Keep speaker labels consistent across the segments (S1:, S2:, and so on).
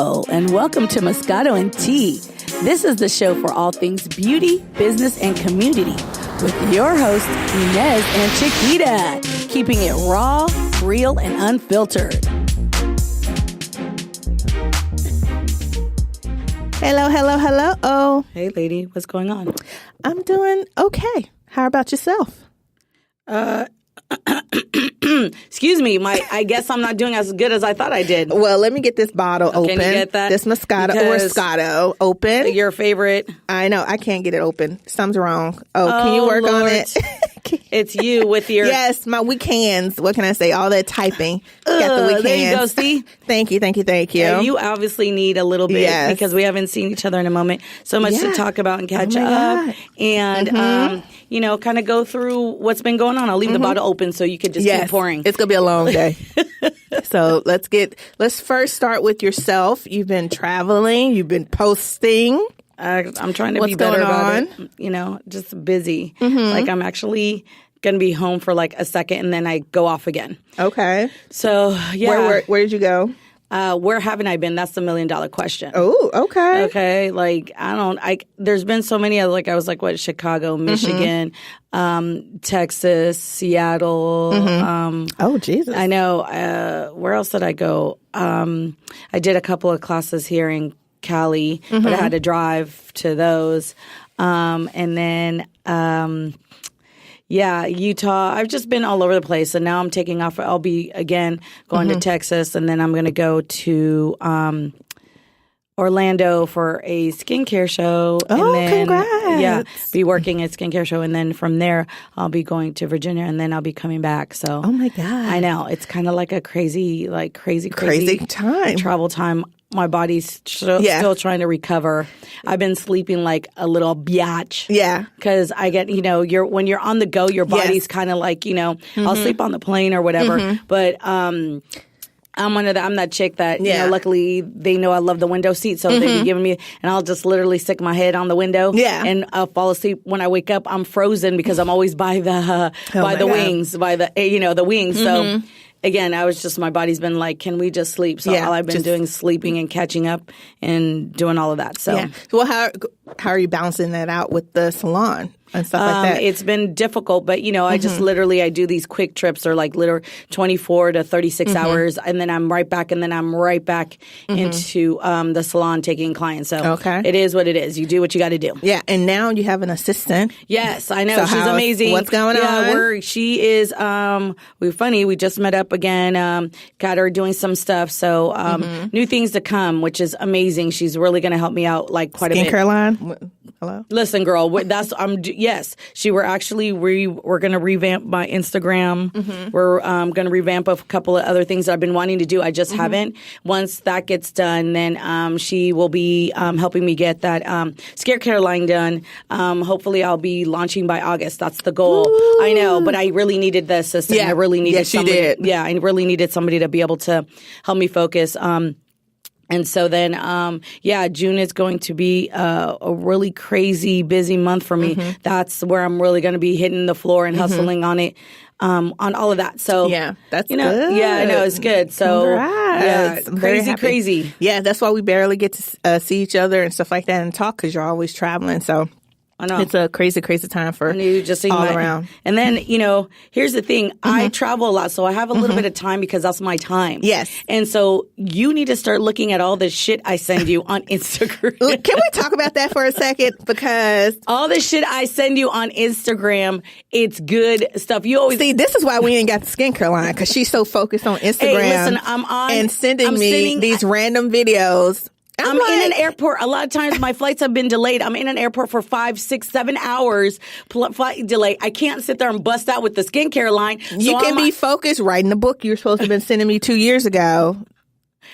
S1: Hello, and welcome to Moscato and Tea. This is the show for all things beauty, business, and community with your hosts, Inez and Chiquita, keeping it raw, real, and unfiltered.
S2: Hello. Oh,
S1: hey, lady, what's going on?
S2: I'm doing okay. How about yourself?
S1: Excuse me, I guess I'm not doing as good as I thought I did.
S2: Well, let me get this bottle open.
S1: Can you get that?
S2: This Moscato open.
S1: Your favorite.
S2: I know. I can't get it open. Something's wrong. Oh, can you work on it?
S1: It's you with your...
S2: Yes, my weak hands. What can I say? All that typing. Got the weak
S1: there
S2: hands.
S1: You go, see?
S2: Thank you.
S1: Yeah, you obviously need a little bit because we haven't seen each other in a moment. So much to talk about and catch up. And, kind of go through what's been going on. I'll leave the bottle open so you can just keep pouring.
S2: It's going to be a long day. So let's first start with yourself. You've been traveling. You've been posting.
S1: I'm trying to be better about it. Just busy. Like I'm actually going to be home for like a second and then I go off again.
S2: Okay.
S1: So, yeah.
S2: Where did you go?
S1: Where haven't I been? That's the $1 million question.
S2: Oh, okay.
S1: Okay. Like, there's been so many, I was like, Chicago, Michigan, Texas, Seattle.
S2: Oh, Jesus.
S1: I know. Where else did I go? I did a couple of classes here in Cali, but I had to drive to those. And then, Utah. I've just been all over the place. And now I'm taking off. I'll be, again, going to Texas. And then I'm going to go to Orlando for a skincare show.
S2: Oh,
S1: and then,
S2: congrats.
S1: Yeah, be working at a skincare show. And then from there, I'll be going to Virginia. And then I'll be coming back. So,
S2: oh, my God.
S1: I know. It's kind of like a crazy
S2: time.
S1: Travel time. My body's still trying to recover. I've been sleeping like a little biatch.
S2: Yeah.
S1: Because I get, when you're on the go, your body's kind of like, I'll sleep on the plane or whatever. But I'm that chick that, luckily they know I love the window seat. So they be giving me, and I'll just literally stick my head on the window.
S2: Yeah.
S1: And I'll fall asleep. When I wake up, I'm frozen because I'm always by the wings. So. Again, my body's been like, can we just sleep? So all I've been doing is sleeping and catching up and doing all of that. So,
S2: well, how are you balancing that out with the salon and stuff like that?
S1: It's been difficult, but I just I do these quick trips or like literally 24 to 36 hours, and then I'm right back, into the salon taking clients. So it is what it is. You do what you got to do.
S2: Yeah, and now you have an assistant.
S1: Yes, I know. So she's amazing.
S2: What's going on?
S1: She is. We're funny. We just met up again. Got her doing some stuff. So new things to come, which is amazing. She's really going to help me out like quite a bit.
S2: Skincare line. Hello.
S1: Listen, girl. Yes. We're going to revamp my Instagram. We're going to revamp a couple of other things that I've been wanting to do. I just haven't. Once that gets done, then she will be helping me get that skincare line done. Hopefully, I'll be launching by August. That's the goal. Ooh. I know, but I really needed the assistant.
S2: Yeah.
S1: I really needed somebody.
S2: You did.
S1: Yeah, I really needed somebody to be able to help me focus. And so then, June is going to be a really crazy busy month for me. That's where I'm really going to be hitting the floor and hustling on it, on all of that. So
S2: that's good.
S1: Yeah, I know it's good. So crazy.
S2: Yeah, that's why we barely get to see each other and stuff like that and talk because you're always traveling. So.
S1: I know.
S2: It's a crazy time for all around.
S1: And then, here's the thing. I travel a lot, so I have a little bit of time because that's my time.
S2: Yes.
S1: And so you need to start looking at all the shit I send you on Instagram.
S2: Can we talk about that for a second? Because
S1: all the shit I send you on Instagram, it's good stuff. You always
S2: see, this is why we ain't got the skincare line, because she's so focused on Instagram.
S1: Hey, listen, I'm
S2: sending me these random videos.
S1: I'm in an airport. A lot of times my flights have been delayed. I'm in an airport for 5, 6, 7 hours. Flight delay. I can't sit there and bust out with the skincare line.
S2: You can be focused writing the book you were supposed to have been sending me 2 years ago.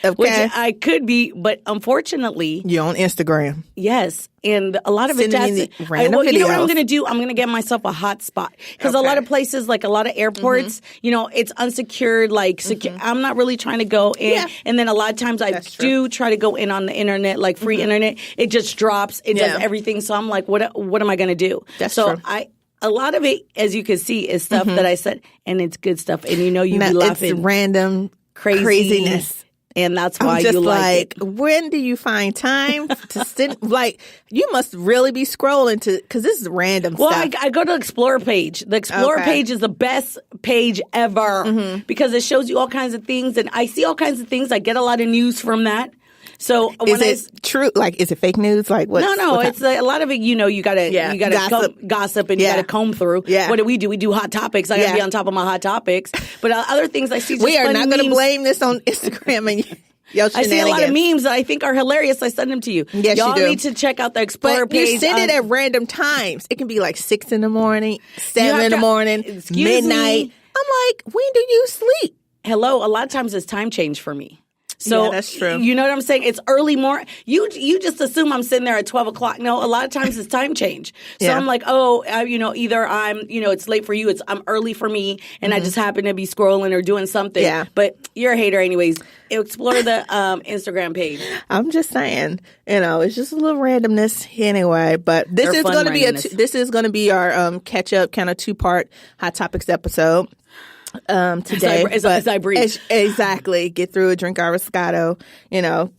S2: Okay.
S1: Which I could be, but unfortunately...
S2: You're on Instagram.
S1: Yes. And a lot of it
S2: has...
S1: You know what I'm going to do? I'm going to get myself a hotspot. Because a lot of places, like a lot of airports, it's unsecured, I'm not really trying to go in. Yeah. And then a lot of times I do try to go in on the internet, like free internet. It just drops. It does everything. So I'm like, what am I going to do?
S2: That's true.
S1: A lot of it, as you can see, is stuff that I said, and it's good stuff. And you'll be laughing.
S2: It's random craziness.
S1: And that's why
S2: I'm just
S1: you like it.
S2: when do you find time to sit? Like, you must really be scrolling because this is random
S1: Well,
S2: stuff.
S1: I go to Explorer page. The Explorer page is the best page ever because it shows you all kinds of things, and I see all kinds of things. I get a lot of news from that. So when
S2: is it true? Like, is it fake news? Like, what?
S1: No. It's a lot of it. You gotta gossip, and you gotta comb through.
S2: Yeah.
S1: What do? We do hot topics. I gotta be on top of my hot topics. But other things I see. Just
S2: we are not going to
S1: memes.
S2: blame this on Instagram and your
S1: I see a lot of memes that I think are hilarious. I send them to you.
S2: Yes,
S1: y'all
S2: you do.
S1: need to check out the Explorer
S2: But
S1: page.
S2: you send it at random times. It can be like 6 in the morning, 7 in the morning, midnight.
S1: Me.
S2: I'm like, when do you sleep?
S1: Hello. A lot of times it's time change for me. So
S2: yeah, that's true.
S1: You know what I'm saying? It's early morning. You just assume I'm sitting there at 12 o'clock. No, a lot of times it's time change. So I'm like, either I'm, it's late for you. I'm early for me, and I just happen to be scrolling or doing something.
S2: Yeah.
S1: But you're a hater anyways. Explore the Instagram page.
S2: I'm just saying, it's just a little randomness anyway. But this is going to be this is going to be our catch up kind of 2-part Hot Topics episode. Today,
S1: as I breathe.
S2: Exactly. Get through it, drink our Moscato,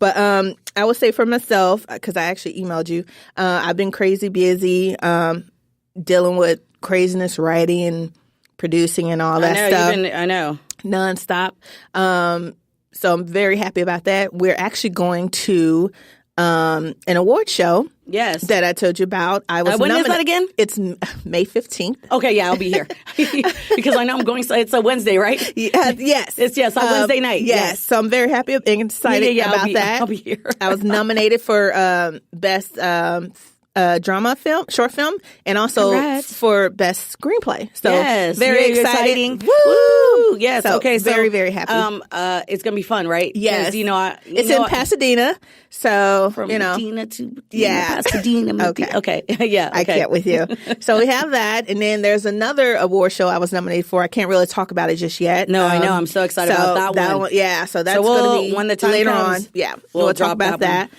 S2: But I would say for myself, because I actually emailed you, I've been crazy busy dealing with craziness, writing and producing and all that stuff.
S1: I know.
S2: Nonstop. So I'm very happy about that. We're actually going to an award show.
S1: Yes.
S2: That I told you about. I was
S1: when is that again?
S2: It's May 15th.
S1: Okay, yeah, I'll be here. Because I know I'm going, it's a Wednesday, right?
S2: Yes.
S1: It's on Wednesday night.
S2: Yes. So I'm very happy and excited about that.
S1: I'll be here.
S2: I was nominated for Best Drama Film, Short Film, and also for Best Screenplay. So very exciting.
S1: Woo! Yes.
S2: So
S1: okay. So
S2: very, very happy.
S1: It's gonna be fun, right?
S2: Yes. It's in Pasadena. So
S1: from Medina to
S2: Pasadena.
S1: Okay. Yeah. Okay.
S2: I can't with you. So we have that, and then there's another award show I was nominated for. I can't really talk about it just yet.
S1: No, I know. I'm so excited about that one.
S2: Yeah. So that's going to be
S1: when the time
S2: later
S1: comes,
S2: on. Yeah. We'll talk about that.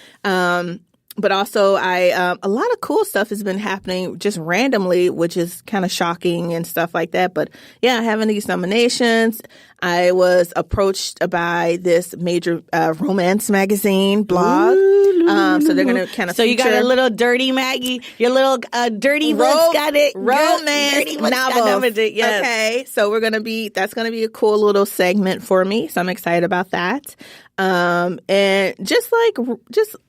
S2: But also, a lot of cool stuff has been happening just randomly, which is kind of shocking and stuff like that. But yeah, having these nominations, I was approached by this major romance magazine blog. So they're going to kind of
S1: you got a little dirty Maggie, your little dirty looks got it.
S2: Romance novels.
S1: Yes.
S2: Okay. So that's going to be a cool little segment for me. So I'm excited about that. And just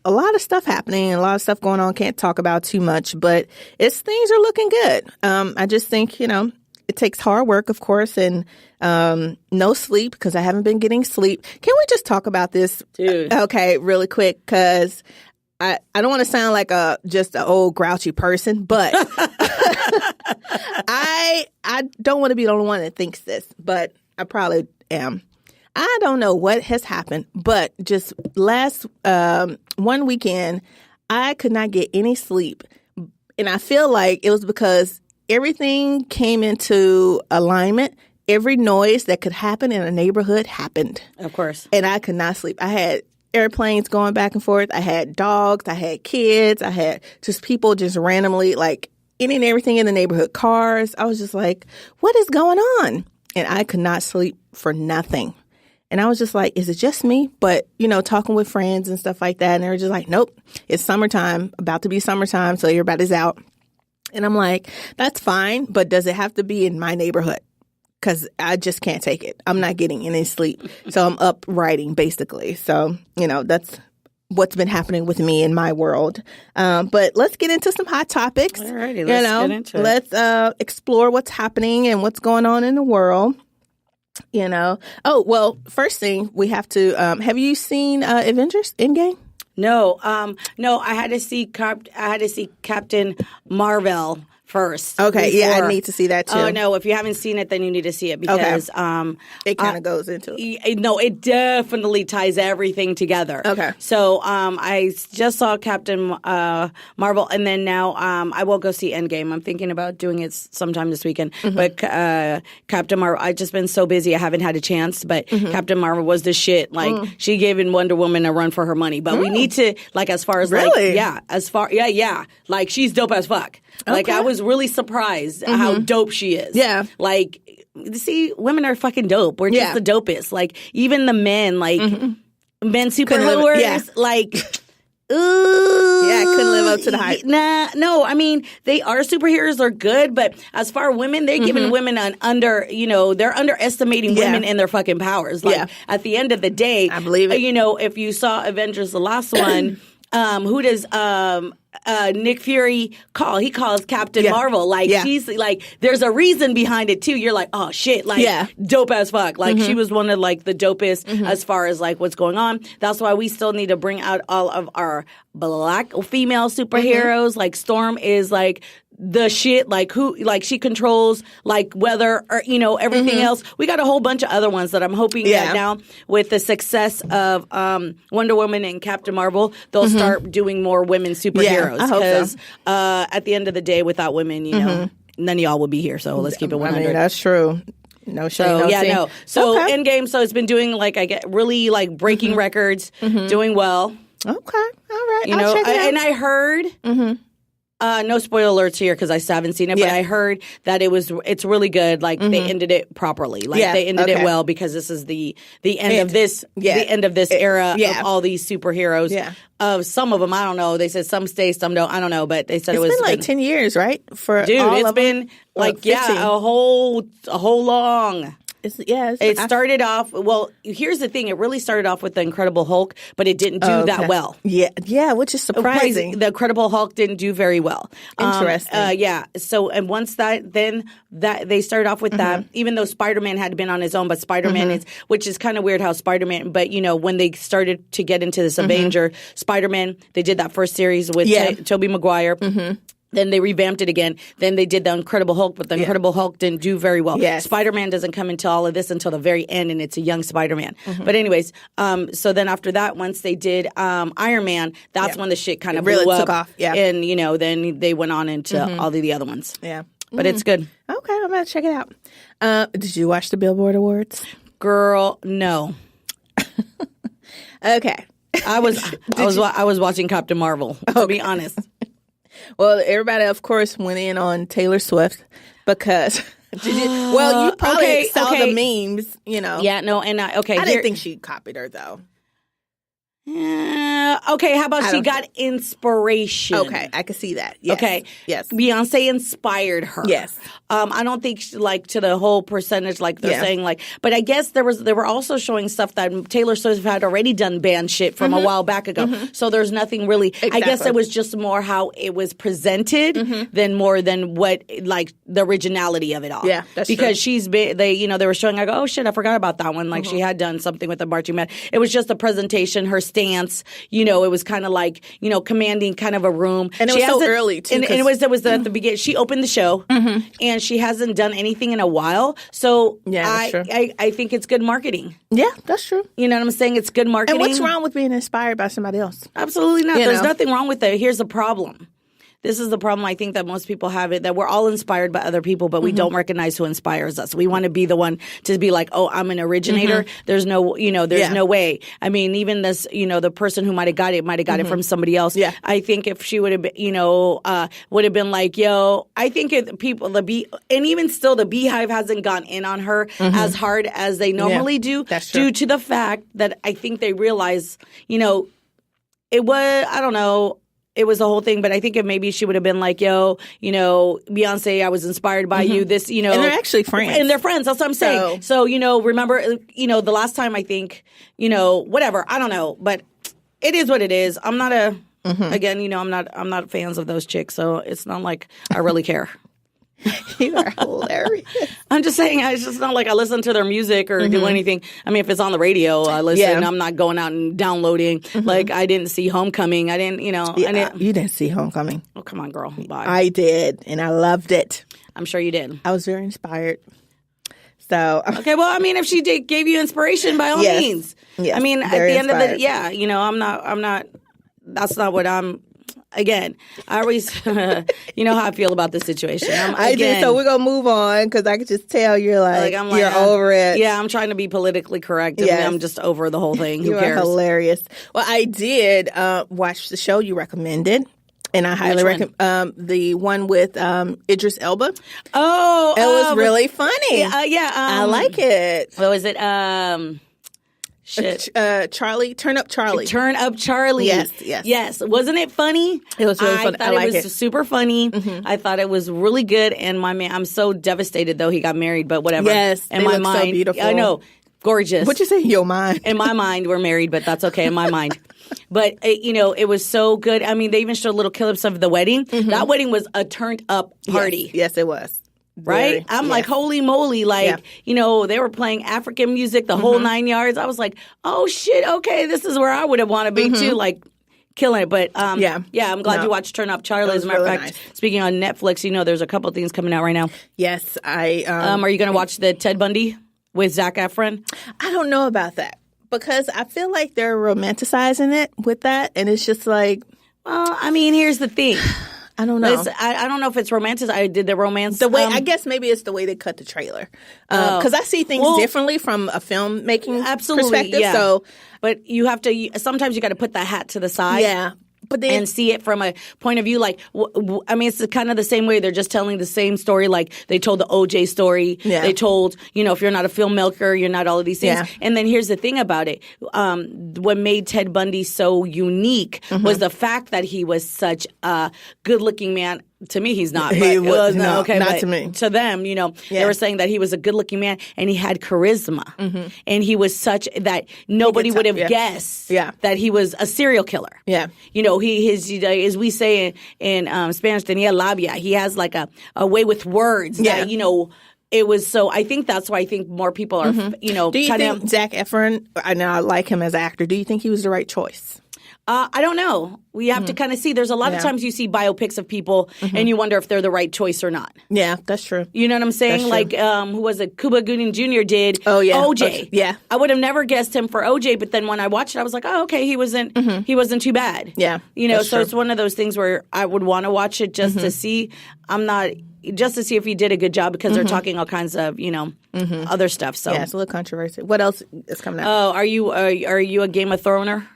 S2: a lot of stuff happening, a lot of stuff going on. Can't talk about too much, but things are looking good. I just think, it takes hard work, of course, and no sleep because I haven't been getting sleep. Can we just talk about this?
S1: Dude.
S2: Okay, really quick, because I don't want to sound like just an old grouchy person, but I don't want to be the only one that thinks this, but I probably am. I don't know what has happened, but just last one weekend, I could not get any sleep. And I feel like it was because everything came into alignment. Every noise that could happen in a neighborhood happened.
S1: Of course.
S2: And I could not sleep. I had airplanes going back and forth. I had dogs. I had kids. I had just people just randomly, like, any and everything in the neighborhood, cars. I was just like, what is going on? And I could not sleep for nothing. And I was just like, is it just me? But, talking with friends and stuff like that. And they were just like, nope, it's summertime, about to be summertime. So everybody's out. And I'm like, that's fine. But does it have to be in my neighborhood? Because I just can't take it. I'm not getting any sleep. So I'm up writing, basically. So, that's what's been happening with me in my world. But let's get into some hot topics.
S1: All righty, let's get into it.
S2: Let's explore what's happening and what's going on in the world. Oh, well, first thing we have to, have you seen Avengers Endgame?
S1: No, I had to see Captain Marvel first.
S2: Okay, yeah, I need to see that too.
S1: Oh no, if you haven't seen it, then you need to see it because
S2: it kind of goes into it.
S1: No, it definitely ties everything together.
S2: Okay,
S1: so I just saw Captain Marvel, and then now I will go see Endgame. I'm thinking about doing it sometime this weekend. Mm-hmm. But Captain Marvel, I've just been so busy, I haven't had a chance. But Captain Marvel was the shit. Like she gave Wonder Woman a run for her money. But we need to as far as
S2: really?
S1: Like she's dope as fuck.
S2: Okay.
S1: Like I was really surprised how dope she is.
S2: Yeah.
S1: Like, see, women are fucking dope. We're just the dopest. Like, even the men, like, men
S2: Couldn't live-
S1: superheroes,
S2: yeah.
S1: like, ooh.
S2: Yeah, I couldn't live up to the hype.
S1: Nah, no, I mean, they are superheroes, they're good, but as far as women, they're giving women an they're underestimating
S2: Yeah.
S1: women and their fucking powers. Like,
S2: Yeah.
S1: at the end of the day,
S2: I believe it.
S1: If you saw Avengers, the last one, who does, Nick Fury call? He calls Captain
S2: Yeah.
S1: Marvel. Like,
S2: Yeah.
S1: she's like, there's a reason behind it too. You're like, oh shit, like,
S2: Yeah.
S1: dope as fuck. Like, she was one of like the dopest as far as like what's going on. That's why we still need to bring out all of our black female superheroes. Like, Storm is like the shit, like she controls like weather or everything else. We got a whole bunch of other ones that I'm hoping that now with the success of Wonder Woman and Captain Marvel, they'll start doing more women superheroes.
S2: I hope so.
S1: At the end of the day, without women, none of y'all would be here. So let's keep it 100.
S2: I mean, that's true. No shade,
S1: So
S2: no tea.
S1: no. So
S2: Okay.
S1: Endgame. So it's been doing like I get really like breaking records, doing well.
S2: Okay. All right.
S1: You
S2: I'll
S1: know,
S2: check it out.
S1: and I heard. No spoiler alerts here because I still haven't seen it, but
S2: Yeah.
S1: I heard that it's really good. Like they ended it properly. Like
S2: Yeah,
S1: they ended it
S2: okay.
S1: well because this is the end of this
S2: Yeah.
S1: the end of this era
S2: yeah.
S1: of all these superheroes.
S2: Yeah.
S1: Some of them I don't know. They said some stay, some don't. I don't know, but they said
S2: It's
S1: it was
S2: been like 10 years, right? For
S1: dude.
S2: all
S1: It's
S2: of them?
S1: been like
S2: 15.
S1: a whole long. It started off well. Here's the thing: it really started off with the Incredible Hulk, but it didn't do that well.
S2: Yeah, which is surprising.
S1: The Incredible Hulk didn't do very well.
S2: Interesting.
S1: Yeah. So, and once that they started off with that, even though Spider-Man had been on his own, but Spider-Man is, which is kind of weird how Spider-Man. But when they started to get into this Avenger Spider-Man, they did that first series with Tobey Maguire. Then they revamped it again. Then they did the Incredible Hulk, but the Incredible Hulk didn't do very well.
S2: Yes.
S1: Spider-Man doesn't come into all of this until the very end, and it's a young Spider-Man. But anyways, so then after that, once they did Iron Man, that's when the shit kind of
S2: really
S1: blew
S2: took
S1: up.
S2: off. Yeah.
S1: And, then they went on into all of the other ones.
S2: Yeah.
S1: But it's good.
S2: Okay, I'm going to check it out. Did you watch the Billboard Awards?
S1: Girl, no.
S2: Okay.
S1: I was watching Captain Marvel, to be honest.
S2: Well, everybody, of course, went in on Taylor Swift because you probably saw the memes,
S1: Yeah, no, and
S2: I didn't think she copied her, though.
S1: Okay, how about she got inspiration?
S2: Okay, I could see that. Yes.
S1: Okay.
S2: Yes.
S1: Beyonce inspired her.
S2: Yes.
S1: I don't think to the whole percentage like they're saying but I guess they were also showing stuff that Taylor Swift had already done banned shit from a while back ago. So there's nothing really. Exactly. I guess it was just more how it was presented than more than what like the originality of it all.
S2: Yeah, that's
S1: because
S2: true.
S1: she's been they were showing. I go, oh shit, I forgot about that one. Like she had done something with the marching band. It was just the presentation, her stance. It was kind of like commanding kind of a room.
S2: And it was so early too.
S1: And it was at the beginning. She opened the show, and she hasn't done anything in a while. So
S2: that's true.
S1: I think it's good marketing.
S2: Yeah, that's true.
S1: You know what I'm saying? It's good marketing.
S2: And what's wrong with being inspired by somebody else?
S1: Absolutely not. There's nothing wrong with it. Here's the problem. This is the problem I think that most people have it, that we're all inspired by other people, but we don't recognize who inspires us. We want to be the one to be like, oh, I'm an originator. There's no, there's no way. I mean, even this, the person who might have got it from somebody else.
S2: Yeah.
S1: I think if she would have been, would have been like, yo, I think and even still the Beehive hasn't gone in on her as hard as they normally do.
S2: That's true.
S1: Due to the fact that I think they realize, it was, I don't know, it was the whole thing, but I think if maybe she would have been like, yo, Beyonce, I was inspired by you. This,
S2: And they're actually friends.
S1: And they're friends. That's what I'm saying. So, remember, the last time I think, whatever. I don't know. But it is what it is. I'm not again, I'm not fans of those chicks. So it's not like I really care.
S2: You are hilarious.
S1: I'm just saying, it's just not like I listen to their music or do anything. I mean, if it's on the radio, I listen.
S2: Yeah.
S1: I'm not going out and downloading. Like, I didn't see Homecoming. I didn't,
S2: You didn't see Homecoming.
S1: Oh, come on, girl. Bye.
S2: I did, and I loved it.
S1: I'm sure you did.
S2: I was very inspired. So
S1: okay, well, I mean, if she gave you inspiration, by all means.
S2: Yes,
S1: I mean, at the
S2: very
S1: end
S2: inspired.
S1: of the, I'm not. That's not what I'm. Again, I always, you know how I feel about this situation.
S2: I did, so we're gonna move on because I could just tell you're you're over it.
S1: Yeah, I'm trying to be politically correct. And I'm just over the whole thing. Who
S2: you
S1: cares?
S2: Are hilarious. Well, I did watch the show you recommended. And I highly recommend the one with Idris Elba.
S1: Oh,
S2: it was really funny.
S1: Yeah,
S2: I like it.
S1: What was it? Shit.
S2: Charlie, Turn Up Charlie.
S1: Turn Up Charlie. Yes. Wasn't it funny?
S2: It was really funny.
S1: I thought it was super funny. I thought it was really good. And my man, I'm so devastated though he got married, but whatever.
S2: Yes,
S1: in my mind,
S2: so beautiful.
S1: I know, gorgeous.
S2: What you say in your mind?
S1: In my mind, we're married, but that's okay in my mind. But, it was so good. I mean, they even showed little clips of the wedding. That wedding was a turned up party.
S2: Yes, it was.
S1: Right? I'm like, holy moly. Like, they were playing African music, the whole 9 yards. I was like, oh, shit, okay, this is where I would have wanted to be, too. Like, killing it. But, I'm glad you watched Turn Up Charlie. As a matter of fact, speaking on Netflix, there's a couple of things coming out right now.
S2: Yes,
S1: are you going to watch the Ted Bundy with Zac Efron?
S2: I don't know about that. Because I feel like they're romanticizing it with that, and it's just like...
S1: Well, I mean, here's the thing.
S2: I don't know.
S1: I don't know if it's romantic. I did the romance.
S2: The way I guess maybe it's the way they cut the trailer. Because I see things differently from a filmmaking perspective.
S1: Yeah.
S2: So,
S1: but you have to. Sometimes you got to put that hat to the side.
S2: Yeah. But then,
S1: and see it from a point of view like, I mean, it's kind of the same way. They're just telling the same story. Like they told the OJ story. Yeah. They told, if you're not a filmmaker, you're not all of these things. Yeah. And then here's the thing about it. What made Ted Bundy so unique was the fact that he was such a good-looking man. To me, he's not. But
S2: he was
S1: not. Okay,
S2: not to me.
S1: To them, they were saying that he was a good-looking man and he had charisma, and he was such that nobody would have guessed that he was a serial killer.
S2: Yeah,
S1: as we say in Spanish, tenía labia. He has like a way with words. That, it was so. I think that's why I think more people are.
S2: Do you think Zac Efron? I know I like him as an actor. Do you think he was the right choice?
S1: I don't know. We have to kind of see. There's a lot of times you see biopics of people and you wonder if they're the right choice or not.
S2: Yeah, that's true.
S1: You know what I'm saying? Like, who was it? Cuba Gooding Jr. did OJ.
S2: Yeah.
S1: I would have never guessed him for OJ, but then when I watched it, I was like, oh, okay, he wasn't too bad.
S2: Yeah.
S1: So it's one of those things where I would want to watch it just to see. Just to see if he did a good job because they're talking all kinds of, other stuff. So
S2: yeah, it's a little controversial. What else is coming out?
S1: Oh, are you a Game of Throner?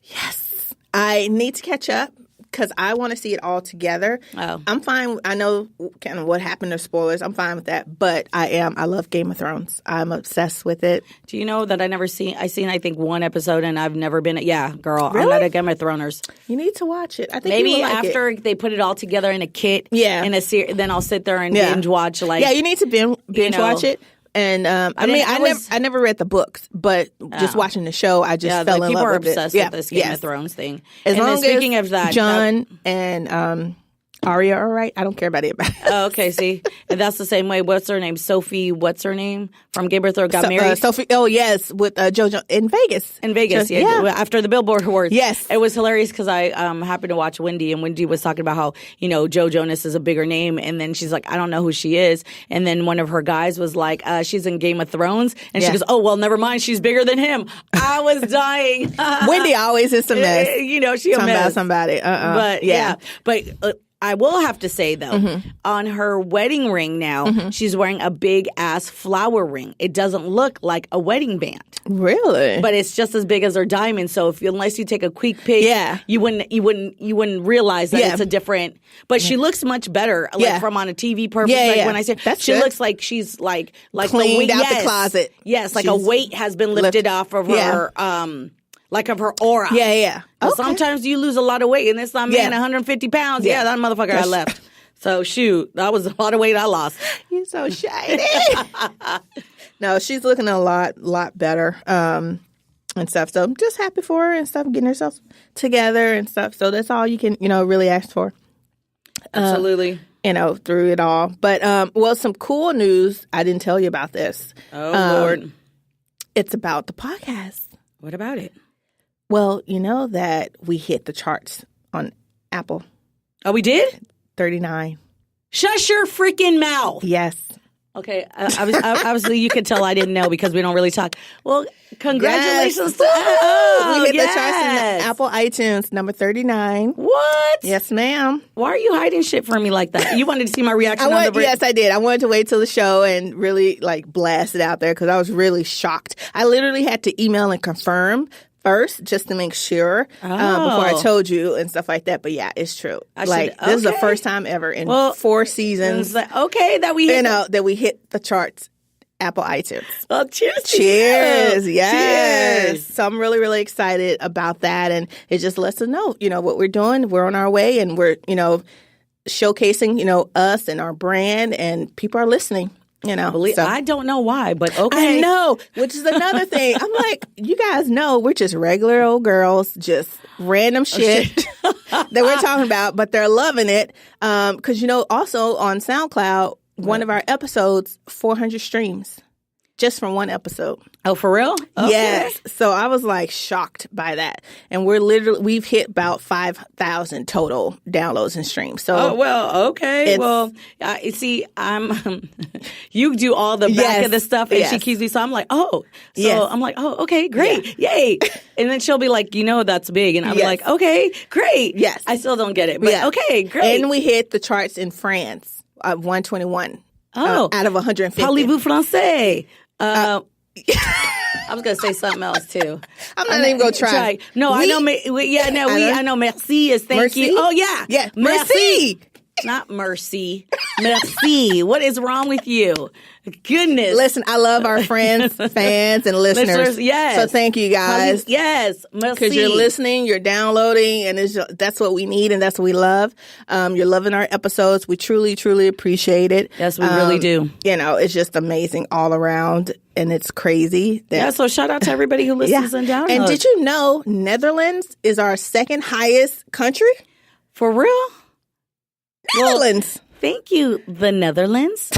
S2: Yes. I need to catch up because I want to see it all together.
S1: Oh.
S2: I'm fine. I know kind of what happened to spoilers. I'm fine with that. But I love Game of Thrones. I'm obsessed with it.
S1: Do you know that I seen, I think, one episode and I've never been, girl,
S2: really?
S1: I'm not a Game of Throners.
S2: You need to watch it. I think
S1: maybe
S2: you will like
S1: after
S2: it.
S1: They put it all together in a kit.
S2: Yeah.
S1: In a series, then I'll sit there and binge watch. Like,
S2: yeah, you need to binge watch it. And I never read the books, but just watching the show, I just fell in love with it.
S1: People are obsessed with this Game of Thrones thing.
S2: Speaking of that, John and Arya are right. I don't care about anybody.
S1: Oh, okay. See, and that's the same way. What's her name? Sophie. What's her name? From Game of Thrones got married.
S2: Sophie. Oh, yes, with JoJo in Vegas.
S1: In Vegas, yeah. After the Billboard Awards.
S2: Yes,
S1: it was hilarious because I happened to watch Wendy, and Wendy was talking about how Joe Jonas is a bigger name, and then she's like, I don't know who she is, and then one of her guys was like, she's in Game of Thrones, and she goes, oh well, never mind, she's bigger than him. I was dying.
S2: Wendy always is a mess.
S1: She a mess.
S2: About somebody.
S1: But but. I will have to say, though, on her wedding ring now, she's wearing a big-ass flower ring. It doesn't look like a wedding band.
S2: Really?
S1: But it's just as big as her diamond. So unless you take a quick pic, you wouldn't realize that it's a different. But she looks much better, like from on a TV purpose. Like when I say she looks like she's like
S2: cleaned out the closet.
S1: Yes, like a weight has been lifted off of her. Like of her aura.
S2: Yeah.
S1: Okay. Sometimes you lose a lot of weight, and this man 150 pounds. Yeah, that motherfucker I left. So shoot, that was a lot of weight I lost.
S2: You're so shady. No, she's looking a lot better and stuff. So I'm just happy for her and stuff, getting herself together and stuff. So that's all you can really ask for.
S1: Absolutely.
S2: Through it all. But some cool news. I didn't tell you about this.
S1: Oh Lord,
S2: it's about the podcast.
S1: What about it?
S2: Well, you know that we hit the charts on Apple.
S1: Oh, we did?
S2: 39.
S1: Shut your freaking mouth.
S2: Yes.
S1: Okay. Obviously, you could tell I didn't know because we don't really talk. Well, congratulations to us.
S2: We hit the charts in Apple iTunes, number 39.
S1: What?
S2: Yes, ma'am.
S1: Why are you hiding shit from me like that? You wanted to see my reaction on the break?
S2: Yes, I did. I wanted to wait till the show and really blast it out there because I was really shocked. I literally had to email and confirm first just to make sure before I told you and stuff like that. But yeah, it's true. This is the first time ever in 4 seasons.
S1: That we hit
S2: that we hit the charts Apple iTunes.
S1: Well, cheers.
S2: Cheers.
S1: To you.
S2: Yes.
S1: Cheers.
S2: So I'm really, really excited about that. And it just lets us know, what we're doing. We're on our way and we're, showcasing, us and our brand, and people are listening. So.
S1: I don't know why, but okay.
S2: I know, which is another thing. I'm like, you guys know we're just regular old girls, just random shit that we're talking about, but they're loving it. Because, also on SoundCloud, one of our episodes, 400 streams. Just from one episode.
S1: Oh, for real? Okay.
S2: Yes. So I was like shocked by that. And we've hit about 5,000 total downloads and streams. So,
S1: okay. Well, see, you do all the back of the stuff and she keeps me. So I'm like, I'm like, okay, great. Yeah. Yay. And then she'll be like, that's big. And I'm like, okay, great.
S2: Yes.
S1: I still don't get it. But okay, great.
S2: And we hit the charts in France, 121. Out of 150.
S1: Parlez-vous français? I was gonna say something else too.
S2: I'm not even gonna try.
S1: No, I know. I know. Merci is thank you. Oh yeah,
S2: merci.
S1: Not mercy. Merci. What is wrong with you? Goodness.
S2: Listen, I love our friends, fans, and listeners.
S1: Yes.
S2: So thank you guys.
S1: Yes. Merci.
S2: Because you're listening, you're downloading, and that's what we need and that's what we love. You're loving our episodes. We truly, truly appreciate it.
S1: Yes, we really do.
S2: It's just amazing all around, and it's crazy.
S1: So shout out to everybody who listens and downloads.
S2: And did you know Netherlands is our second highest country?
S1: For real?
S2: Netherlands.
S1: Well, thank you, the Netherlands.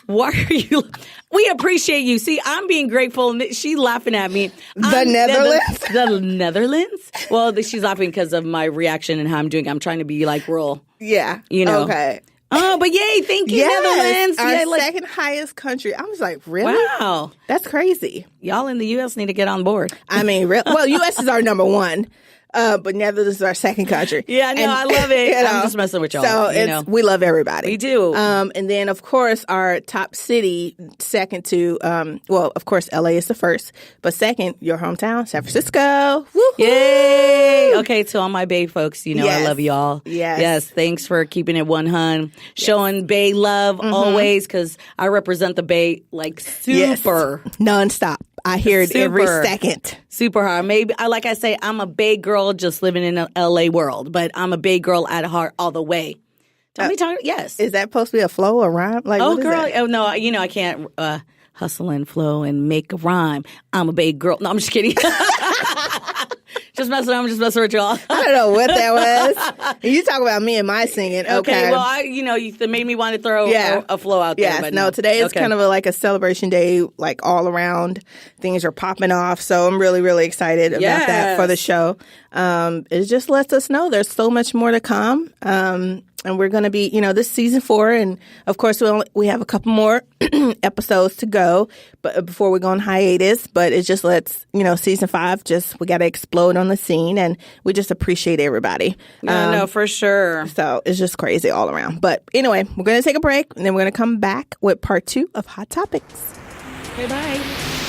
S1: Why are you? We appreciate you. See, I'm being grateful, and she's laughing at me.
S2: The Netherlands?
S1: The Netherlands? Well, she's laughing because of my reaction and how I'm doing. I'm trying to be like real.
S2: Yeah.
S1: Okay. Oh, but yay, thank you, Netherlands.
S2: Our second highest country. I was like, really?
S1: Wow.
S2: That's crazy.
S1: Y'all in the U.S. need to get on board.
S2: I mean, U.S. is our number one. But Netherlands is our second country.
S1: Yeah, no, I love it. I'm just messing with y'all.
S2: So we love everybody.
S1: We do.
S2: And then, of course, our top city, second to, of course, LA is the first. But second, your hometown, San Francisco. Woo-hoo!
S1: Yay! Okay, to all my Bay folks,
S2: yes.
S1: I love y'all.
S2: Yes.
S1: Thanks for keeping it 100. Showing Bay love always, because I represent the Bay like super.
S2: Yes. Nonstop. I hear it every second.
S1: Super hard. Maybe, like I say, I'm a Bay girl just living in the LA world, but I'm a Bay girl at heart all the way. Don't be talking. Yes.
S2: Is that supposed to be a flow or rhyme? Like,
S1: girl. Oh, no. I can't hustle and flow and make a rhyme. I'm a Bay girl. No, I'm just kidding. Just messing with y'all.
S2: I don't know what that was. You talk about me and my singing. Okay.
S1: Well, you made me want to throw a flow out there.
S2: Yes.
S1: But
S2: no, today is kind of like a celebration day, like all around. Things are popping off. So I'm really, really excited about that for the show. It just lets us know there's so much more to come. And we're going to be, this season 4. And of course, we have a couple more episodes to go but before we go on hiatus. But it just lets, season 5, we got to explode on the scene. And we just appreciate everybody.
S1: No, for sure.
S2: So it's just crazy all around. But anyway, we're going to take a break. And then we're going to come back with part 2 of Hot Topics.
S1: Okay, bye.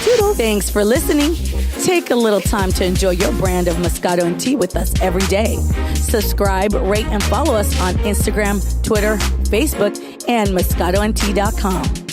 S2: Toodles.
S1: Thanks for listening. Take a little time to enjoy your brand of Moscato and Tea with us every day. Subscribe, rate, and follow us on Instagram, Twitter, Facebook, and MoscatoandTea.com.